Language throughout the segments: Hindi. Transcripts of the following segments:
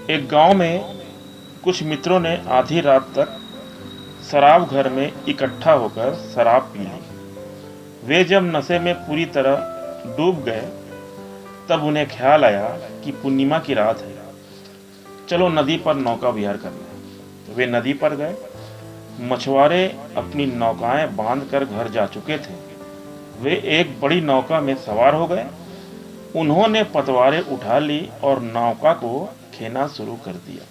एक गांव में कुछ मित्रों ने आधी रात तक शराब घर में इकट्ठा होकर शराब पी ली। वे जब नशे में पूरी तरह डूब गए तब उन्हें ख्याल आया कि पूर्णिमा की रात है, चलो नदी पर नौका विहार करना। वे नदी पर गए। मछुआरे अपनी नौकाएं बांध कर घर जा चुके थे। वे एक बड़ी नौका में सवार हो गए। उन्होंने पतवारें उठा ली और नौका को खेना शुरू कर दिया।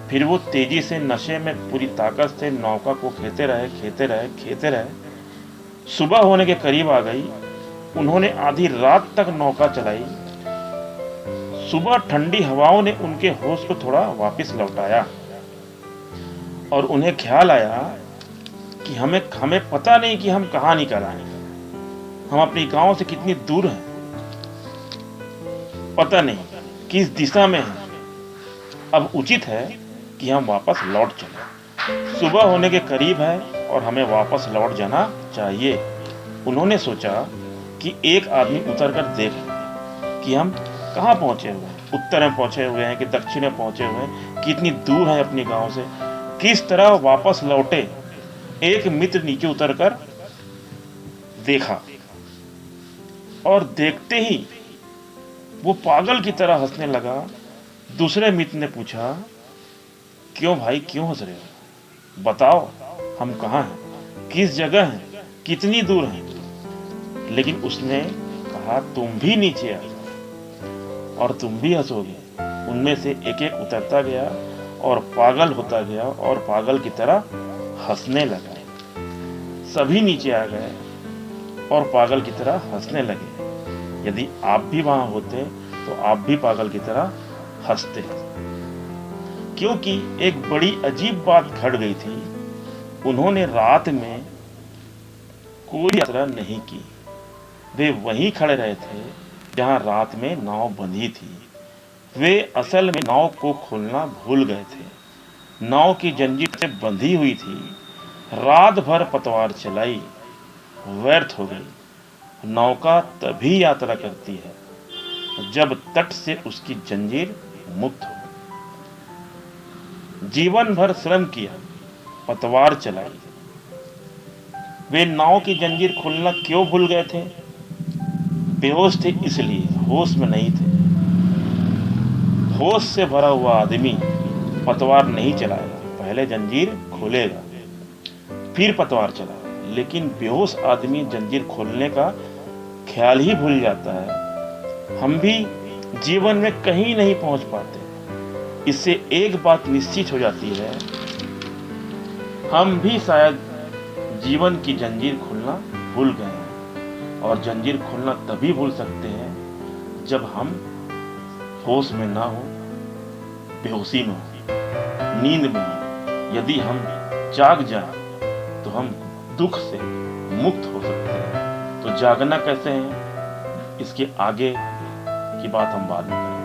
फिर वो तेजी से नशे में पूरी ताकत से नौका को खेते रहे। सुबह होने के करीब आ गई। उन्होंने आधी रात तक नौका चलाई। सुबह ठंडी हवाओं ने उनके होश को थोड़ा वापस लौटाया और उन्हें ख्याल आया कि हमें पता नहीं कि हम कहाँ निकल आए। हम अपनी गांव से कितनी दूर हैं, पता नहीं किस दिशा में हैं। अब उचित है कि हम वापस लौट चलें। सुबह होने के करीब है और हमें वापस लौट जाना चाहिए। उन्होंने सोचा कि एक आदमी उतर कर देख ले कि हम कहाँ पहुंचे हुए हैं, उत्तर में पहुंचे हुए हैं कि दक्षिण में पहुंचे हुए हैं, कितनी दूर है अपने गांव से, किस तरह वापस लौटे। एक मित्र नीचे उतरकर देखा और देखते ही वो पागल की तरह हंसने लगा। दूसरे मित्र ने पूछा, क्यों भाई, क्यों हंस रहे हो? बताओ हम कहाँ हैं, किस जगह हैं, कितनी दूर हैं? लेकिन उसने कहा, तुम भी नीचे आ जाओ और तुम भी हंसोगे। उनमें से एक एक उतरता गया और पागल होता गया और पागल की तरह हंसने लगा। सभी नीचे आ गए और पागल की तरह हंसने लगे। यदि आप भी वहां होते तो आप भी पागल की तरह हंसते, क्योंकि एक बड़ी अजीब बात घट गई थी। उन्होंने रात में कोई यात्रा नहीं की। वे वहीं खड़े रहे थे जहां रात में नाव बंधी थी। वे असल में नाव को खोलना भूल गए थे। नाव की जंजीर से बंधी हुई थी। रात भर पतवार चलाई, व्यर्थ हो गई। नौका तभी यात्रा करती है जब तट से उसकी जंजीर मुक्त हो। जीवन भर श्रम किया, पतवार चलाई। वे नाव की जंजीर खोलना क्यों भूल गए थे? बेहोश थे, इसलिए होश में नहीं थे। होश से भरा हुआ आदमी पतवार नहीं चलाएगा, पहले जंजीर खोलेगा फिर पतवार चलाएगा। लेकिन बेहोश आदमी जंजीर खोलने का ख्याल ही भूल जाता है। हम भी जीवन में कहीं नहीं पहुंच पाते। इससे एक बात निश्चित हो जाती है, हम भी शायद जीवन की जंजीर खोलना भूल गए हैं। और जंजीर खोलना तभी भूल सकते हैं जब हम होश में ना हो, बेहोशी में हो, नींद में हो। यदि हम जाग जाए तो हम दुख से मुक्त हो सकते हैं। तो जागना कैसे है, इसके आगे की बात हम बाद में करेंगे।